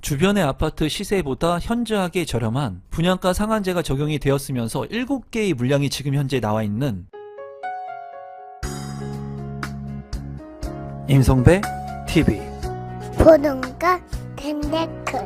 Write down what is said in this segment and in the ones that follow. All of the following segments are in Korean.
주변의 아파트 시세보다 현저하게 저렴한 분양가 상한제가 적용이 되었으면서 7개의 물량이 지금 현재 나와 있는 임성배 TV. 보는가 댐데크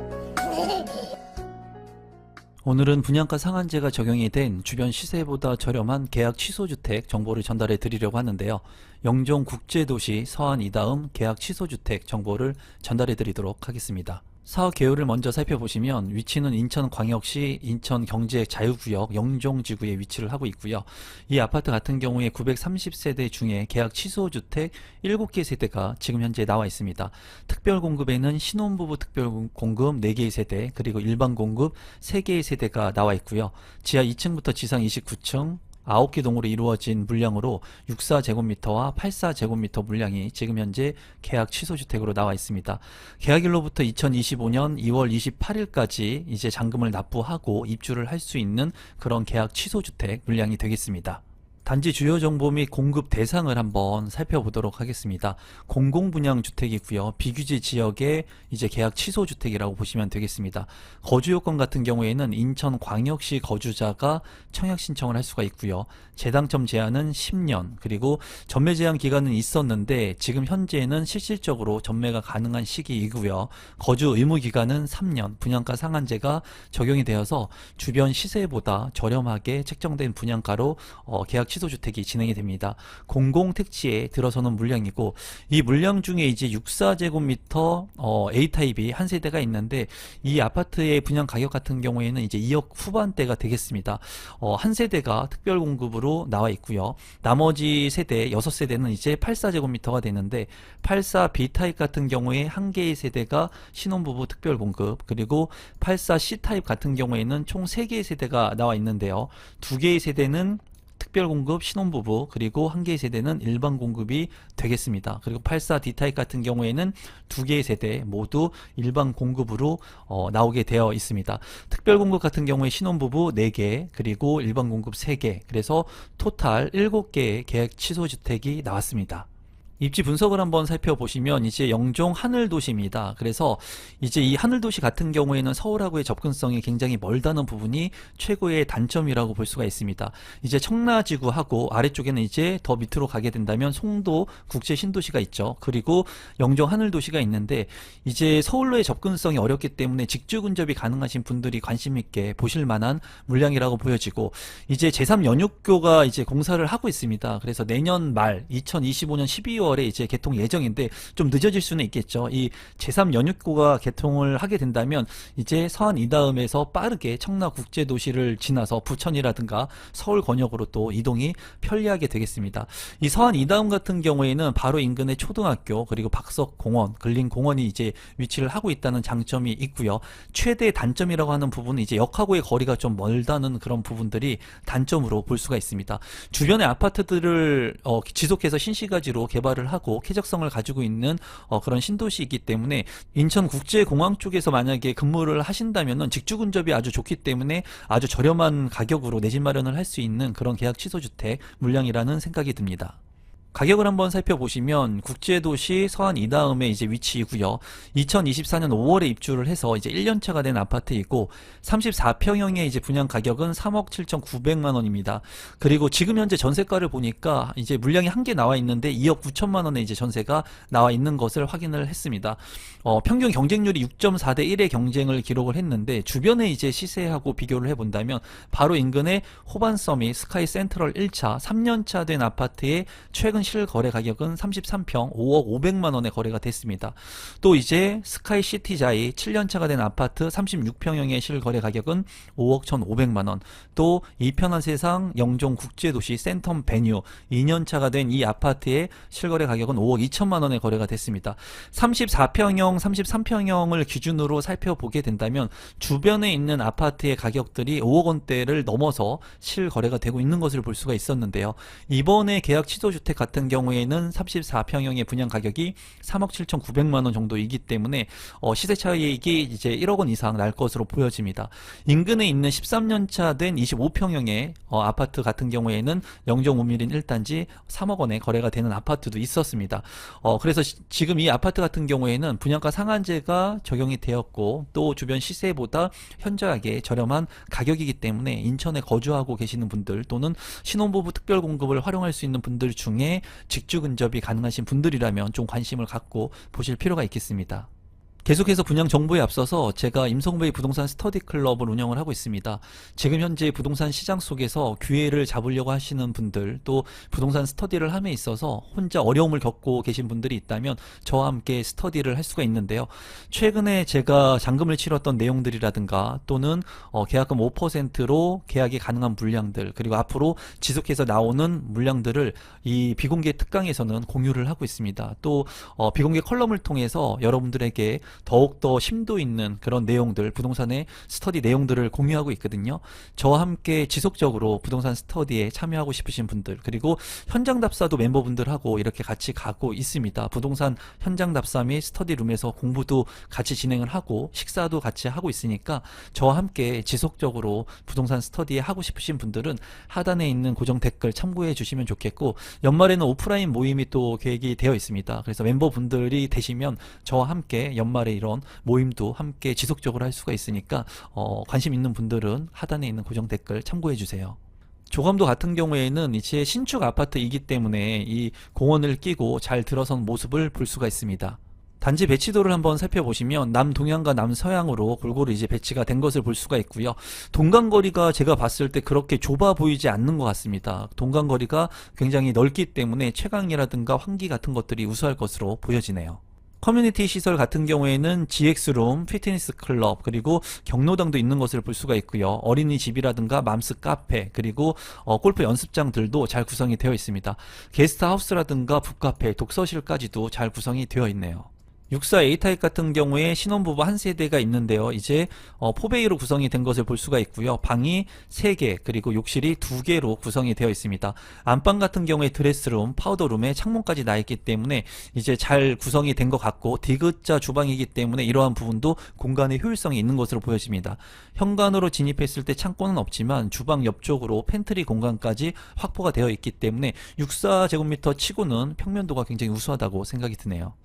오늘은 분양가 상한제가 적용이 된 주변 시세보다 저렴한 계약 취소주택 정보를 전달해 드리려고 하는데요. 영종 국제도시 서안 이다음 계약 취소주택 정보를 전달해 드리도록 하겠습니다. 사업 개요를 먼저 살펴보시면 위치는 인천광역시 인천경제자유구역 영종지구에 위치를 하고 있고요. 이 아파트 같은 경우에 930세대 중에 계약 취소주택 7개 세대가 지금 현재 나와 있습니다. 특별공급에는 신혼부부 특별공급 4개의 세대, 그리고 일반공급 3개의 세대가 나와 있고요. 지하 2층부터 지상 29층 9개 동으로 이루어진 물량으로 64제곱미터와 84제곱미터 물량이 지금 현재 계약 취소주택으로 나와 있습니다. 계약일로부터 2025년 2월 28일까지 이제 잔금을 납부하고 입주를 할 수 있는 그런 계약 취소주택 물량이 되겠습니다. 단지 주요 정보 및 공급 대상을 한번 살펴보도록 하겠습니다. 공공분양주택이고요. 비규제 지역의 이제 계약 취소주택이라고 보시면 되겠습니다. 거주 요건 같은 경우에는 인천광역시 거주자가 청약 신청을 할 수가 있고요. 재당첨 제한은 10년, 그리고 전매 제한 기간은 있었는데 지금 현재는 실질적으로 전매가 가능한 시기이고요. 거주 의무 기간은 3년, 분양가 상한제가 적용이 되어서 주변 시세보다 저렴하게 책정된 분양가로 계약 취소주택이 진행이 됩니다. 공공택지에 들어서는 물량이고, 이 물량 중에 이제 64제곱미터 A타입이 한 세대가 있는데, 이 아파트의 분양 가격 같은 경우에는 이제 2억 후반대가 되겠습니다. 한 세대가 특별공급으로 나와 있고요. 나머지 세대 6세대는 이제 84제곱미터가 되는데, 84 B타입 같은 경우에 한 개의 세대가 신혼부부 특별공급, 그리고 84 C타입 같은 경우에는 총 3개의 세대가 나와 있는데요. 2개의 세대는 특별공급 신혼부부, 그리고 한 개의 세대는 일반 공급이 되겠습니다. 그리고 84D타입 같은 경우에는 2개의 세대 모두 일반 공급으로 나오게 되어 있습니다. 특별공급 같은 경우에 신혼부부 4개, 그리고 일반 공급 3개, 그래서 토탈 7개의 계약 취소주택이 나왔습니다. 입지 분석을 한번 살펴보시면 이제 영종 하늘도시입니다. 그래서 이제 이 하늘도시 같은 경우에는 서울하고의 접근성이 굉장히 멀다는 부분이 최고의 단점이라고 볼 수가 있습니다. 이제 청라지구하고 아래쪽에는 이제 더 밑으로 가게 된다면 송도 국제신도시가 있죠. 그리고 영종 하늘도시가 있는데, 이제 서울로의 접근성이 어렵기 때문에 직주 근접이 가능하신 분들이 관심 있게 보실 만한 물량이라고 보여지고, 이제 제3연육교가 이제 공사를 하고 있습니다. 그래서 내년 말 2025년 12월 에 이제 개통 예정인데 좀 늦어질 수는 있겠죠. 이 제3연육교가 개통을 하게 된다면 이제 서안 이다음에서 빠르게 청라국제도시를 지나서 부천이라든가 서울 권역으로 또 이동이 편리하게 되겠습니다. 이 서안 이다음 같은 경우에는 바로 인근에 초등학교, 그리고 박석공원, 근린공원이 이제 위치를 하고 있다는 장점이 있고요. 최대 단점이라고 하는 부분은 이제 역하고의 거리가 좀 멀다는 그런 부분들이 단점으로 볼 수가 있습니다. 주변의 아파트들을 지속해서 신시가지로 개발을 하고 쾌적성을 가지고 있는 그런 신도시이기 때문에 인천국제공항 쪽에서 만약에 근무를 하신다면은 직주 근접이 아주 좋기 때문에 아주 저렴한 가격으로 내 집 마련을 할 수 있는 그런 계약 취소주택 물량이라는 생각이 듭니다. 가격을 한번 살펴보시면 국제도시 서안 이다음에 이제 위치이고요. 2024년 5월에 입주를 해서 이제 1년차가 된 아파트이고, 34평형의 이제 분양 가격은 3억 7,900만 원입니다. 그리고 지금 현재 전세가를 보니까 이제 물량이 한 개 나와 있는데 2억 9천만 원의 이제 전세가 나와 있는 것을 확인을 했습니다. 평균 경쟁률이 6.4대 1의 경쟁을 기록을 했는데, 주변의 이제 시세하고 비교를 해본다면 바로 인근의 호반서밋 스카이 센트럴 1차 3년차 된 아파트의 최근 실거래 가격은 33평 5억 500만 원에 거래가 됐습니다. 또 이제 스카이 시티자이 7년차가 된 아파트 36평형의 실거래 가격은 5억 1,500만 원. 또 이편한 세상 영종 국제도시 센텀 베뉴 2년차가 된 이 아파트의 실거래 가격은 5억 2천만 원에 거래가 됐습니다. 34평형, 33평형을 기준으로 살펴보게 된다면 주변에 있는 아파트의 가격들이 5억 원대를 넘어서 실거래가 되고 있는 것을 볼 수가 있었는데요. 이번에 계약 취소주택 같은 같은 경우에는 34평형의 분양 가격이 3억 7,900만 원 정도이기 때문에 시세 차익이 이제 1억 원 이상 날 것으로 보여집니다. 인근에 있는 13년차 된 25평형의 아파트 같은 경우에는 영종 우밀인 1단지 3억 원에 거래가 되는 아파트도 있었습니다. 그래서 지금 이 아파트 같은 경우에는 분양가 상한제가 적용이 되었고 또 주변 시세보다 현저하게 저렴한 가격이기 때문에 인천에 거주하고 계시는 분들 또는 신혼부부 특별공급을 활용할 수 있는 분들 중에 직주 근접이 가능하신 분들이라면 좀 관심을 갖고 보실 필요가 있겠습니다. 계속해서 분양 정보에 앞서서 제가 임성베이 부동산 스터디 클럽을 운영을 하고 있습니다. 지금 현재 부동산 시장 속에서 기회를 잡으려고 하시는 분들 또 부동산 스터디를 함에 있어서 혼자 어려움을 겪고 계신 분들이 있다면 저와 함께 스터디를 할 수가 있는데요. 최근에 제가 잔금을 치렀던 내용들이라든가 또는 계약금 5%로 계약이 가능한 물량들 그리고 앞으로 지속해서 나오는 물량들을 이 비공개 특강에서는 공유를 하고 있습니다. 또 비공개 컬럼을 통해서 여러분들에게 더욱더 심도 있는 그런 내용들, 부동산의 스터디 내용들을 공유하고 있거든요. 저와 함께 지속적으로 부동산 스터디에 참여하고 싶으신 분들 그리고 현장 답사도 멤버분들하고 이렇게 같이 가고 있습니다. 부동산 현장 답사 및 스터디룸에서 공부도 같이 진행을 하고 식사도 같이 하고 있으니까 저와 함께 지속적으로 부동산 스터디에 하고 싶으신 분들은 하단에 있는 고정 댓글 참고해 주시면 좋겠고 연말에는 오프라인 모임이 또 계획이 되어 있습니다. 그래서 멤버분들이 되시면 저와 함께 연말에 이런 모임도 함께 지속적으로 할 수가 있으니까 관심 있는 분들은 하단에 있는 고정 댓글 참고해 주세요. 조감도 같은 경우에는 이제 신축 아파트이기 때문에 이 공원을 끼고 잘 들어선 모습을 볼 수가 있습니다. 단지 배치도를 한번 살펴보시면 남동향과 남서향으로 골고루 이제 배치가 된 것을 볼 수가 있고요. 동간거리가 제가 봤을 때 그렇게 좁아 보이지 않는 것 같습니다. 동간거리가 굉장히 넓기 때문에 채광이라든가 환기 같은 것들이 우수할 것으로 보여지네요. 커뮤니티 시설 같은 경우에는 GX룸, 피트니스 클럽, 그리고 경로당도 있는 것을 볼 수가 있고요. 어린이집이라든가 맘스 카페, 그리고 골프 연습장들도 잘 구성이 되어 있습니다. 게스트하우스라든가 북카페, 독서실까지도 잘 구성이 되어 있네요. 64 A타입 같은 경우에 신혼부부 한 세대가 있는데요. 이제 4베이로 구성이 된 것을 볼 수가 있고요. 방이 3개 그리고 욕실이 2개로 구성이 되어 있습니다. 안방 같은 경우에 드레스룸, 파우더룸에 창문까지 나 있기 때문에 이제 잘 구성이 된 것 같고 디귿자 주방이기 때문에 이러한 부분도 공간의 효율성이 있는 것으로 보여집니다. 현관으로 진입했을 때 창고는 없지만 주방 옆쪽으로 팬트리 공간까지 확보가 되어 있기 때문에 64제곱미터 치고는 평면도가 굉장히 우수하다고 생각이 드네요.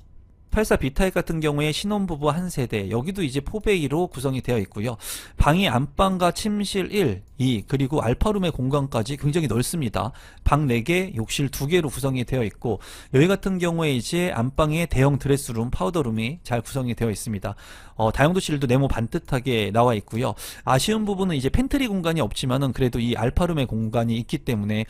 84 B타입 같은 경우에 신혼부부 한 세대 여기도 이제 4베이로 구성이 되어 있고요. 방이 안방과 침실 1, 2 그리고 알파룸의 공간까지 굉장히 넓습니다. 방 4개, 욕실 2개로 구성이 되어 있고 여기 같은 경우에 이제 안방에 대형 드레스룸, 파우더룸이 잘 구성이 되어 있습니다. 다용도실도 네모 반듯하게 나와 있고요. 아쉬운 부분은 이제 팬트리 공간이 없지만은 그래도 이 알파룸의 공간이 있기 때문에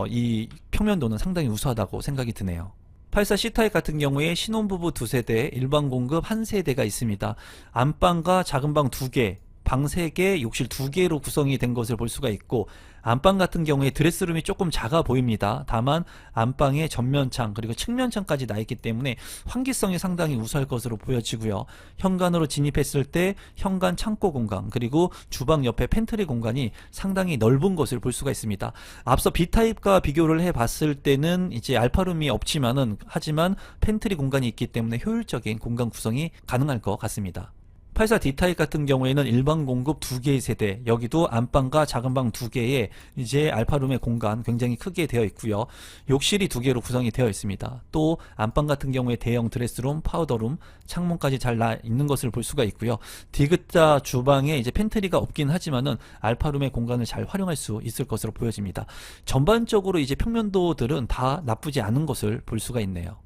이 평면도는 상당히 우수하다고 생각이 드네요. 84 C타입 같은 경우에 신혼부부 2세대, 일반 공급 1세대가 있습니다. 안방과 작은 방 2개, 방 3개, 욕실 2개로 구성이 된 것을 볼 수가 있고 안방 같은 경우에 드레스룸이 조금 작아 보입니다. 다만 안방에 전면창 그리고 측면창까지 나 있기 때문에 환기성이 상당히 우수할 것으로 보여지고요. 현관으로 진입했을 때 현관 창고 공간 그리고 주방 옆에 팬트리 공간이 상당히 넓은 것을 볼 수가 있습니다. 앞서 B타입과 비교를 해봤을 때는 이제 알파룸이 없지만은 하지만 팬트리 공간이 있기 때문에 효율적인 공간 구성이 가능할 것 같습니다. 84 D타입 같은 경우에는 일반 공급 2개의 세대, 여기도 안방과 작은 방 2개에 이제 알파룸의 공간 굉장히 크게 되어 있고요. 욕실이 2개로 구성이 되어 있습니다. 또 안방 같은 경우에 대형 드레스룸, 파우더룸, 창문까지 잘 나 있는 것을 볼 수가 있고요. 디귿자 주방에 이제 팬트리가 없긴 하지만은 알파룸의 공간을 잘 활용할 수 있을 것으로 보여집니다. 전반적으로 이제 평면도들은 다 나쁘지 않은 것을 볼 수가 있네요.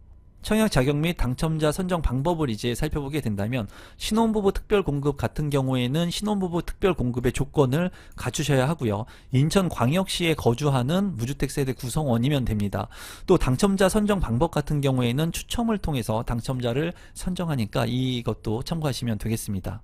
청약 자격 및 당첨자 선정 방법을 이제 살펴보게 된다면 신혼부부 특별공급 같은 경우에는 신혼부부 특별공급의 조건을 갖추셔야 하고요. 인천광역시에 거주하는 무주택 세대 구성원이면 됩니다. 또 당첨자 선정 방법 같은 경우에는 추첨을 통해서 당첨자를 선정하니까 이것도 참고하시면 되겠습니다.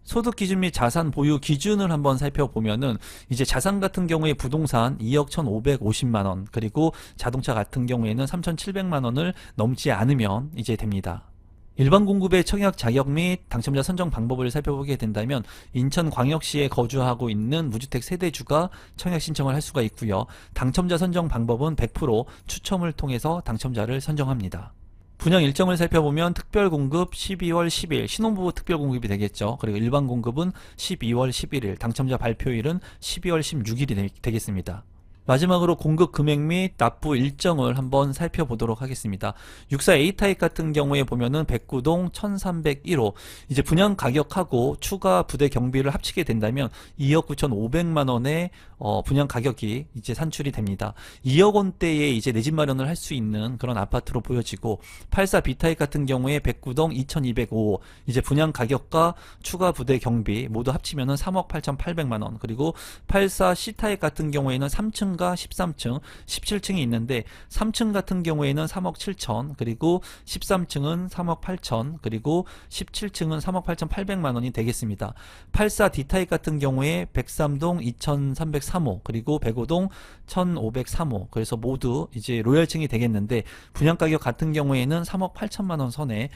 소득 기준 및 자산 보유 기준을 한번 살펴보면은 이제 자산 같은 경우에 부동산 2억 1,550만 원 그리고 자동차 같은 경우에는 3,700만 원을 넘지 않으면 이제 됩니다. 일반 공급의 청약 자격 및 당첨자 선정 방법을 살펴보게 된다면 인천광역시에 거주하고 있는 무주택 세대주가 청약 신청을 할 수가 있고요. 당첨자 선정 방법은 100% 추첨을 통해서 당첨자를 선정합니다. 분양 일정을 살펴보면 특별공급 12월 10일 신혼부부 특별공급이 되겠죠. 그리고 일반 공급은 12월 11일, 당첨자 발표일은 12월 16일이 되겠습니다. 마지막으로 공급 금액 및 납부 일정을 한번 살펴보도록 하겠습니다. 64 A타입 같은 경우에 보면은 백구동 1301호, 이제 분양 가격하고 추가 부대 경비를 합치게 된다면 2억 9,500만 원의 분양 가격이 이제 산출이 됩니다. 2억 원대에 이제 내 집 마련을 할 수 있는 그런 아파트로 보여지고, 84 B타입 같은 경우에 백구동 2205호, 이제 분양 가격과 추가 부대 경비 모두 합치면은 3억 8,800만 원, 그리고 84 C타입 같은 경우에는 3층 13층, 17층이 있는데 3층 같은 경우에는 3억 7천, 그리고 13층은 3억 8천, 그리고 17층은 3억 8,800만 원이 되겠습니다. 84 D타입 같은 경우에 103동 2303호, 그리고 105동 1503호, 그래서 모두 이제 로열층이 되겠는데 분양 가격 같은 경우에는 3억 8천만 원 선에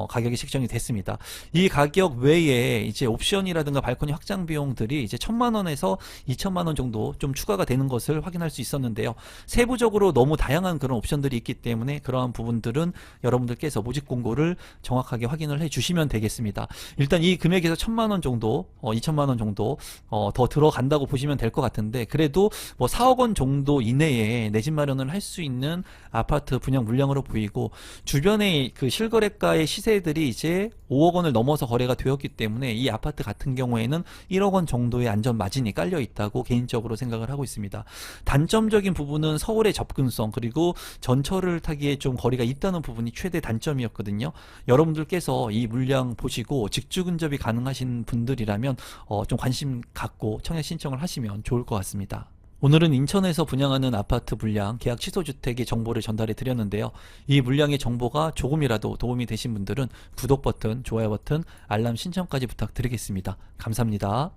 가격이 책정이 됐습니다. 이 가격 외에 이제 옵션이라든가 발코니 확장 비용들이 이제 1,000만 원에서 2천만 원 정도 좀 추가가 되는 것을 확인할 수 있었는데요. 세부적으로 너무 다양한 그런 옵션들이 있기 때문에 그러한 부분들은 여러분들께서 모집 공고를 정확하게 확인을 해 주시면 되겠습니다. 일단 이 금액에서 1,000만 원 정도, 2천만 원 정도 더 들어간다고 보시면 될 것 같은데, 그래도 뭐 4억 원 정도 이내에 내 집 마련을 할 수 있는 아파트 분양 물량으로 보이고, 주변의 그 실거래가의 시세들이 이제 5억 원을 넘어서 거래가 되었기 때문에 이 아파트 같은 경우에는 1억 원 정도의 안전 마진이 깔려 있다고 개인적으로 생각을 하고 있습니다. 단점적인 부분은 서울의 접근성, 그리고 전철을 타기에 좀 거리가 있다는 부분이 최대 단점이었거든요. 여러분들께서 이 물량 보시고 직주 근접이 가능하신 분들이라면 좀 관심 갖고 청약 신청을 하시면 좋을 것 같습니다. 오늘은 인천에서 분양하는 아파트 물량, 계약 취소 주택의 정보를 전달해 드렸는데요. 이 물량의 정보가 조금이라도 도움이 되신 분들은 구독 버튼, 좋아요 버튼, 알람 신청까지 부탁드리겠습니다. 감사합니다.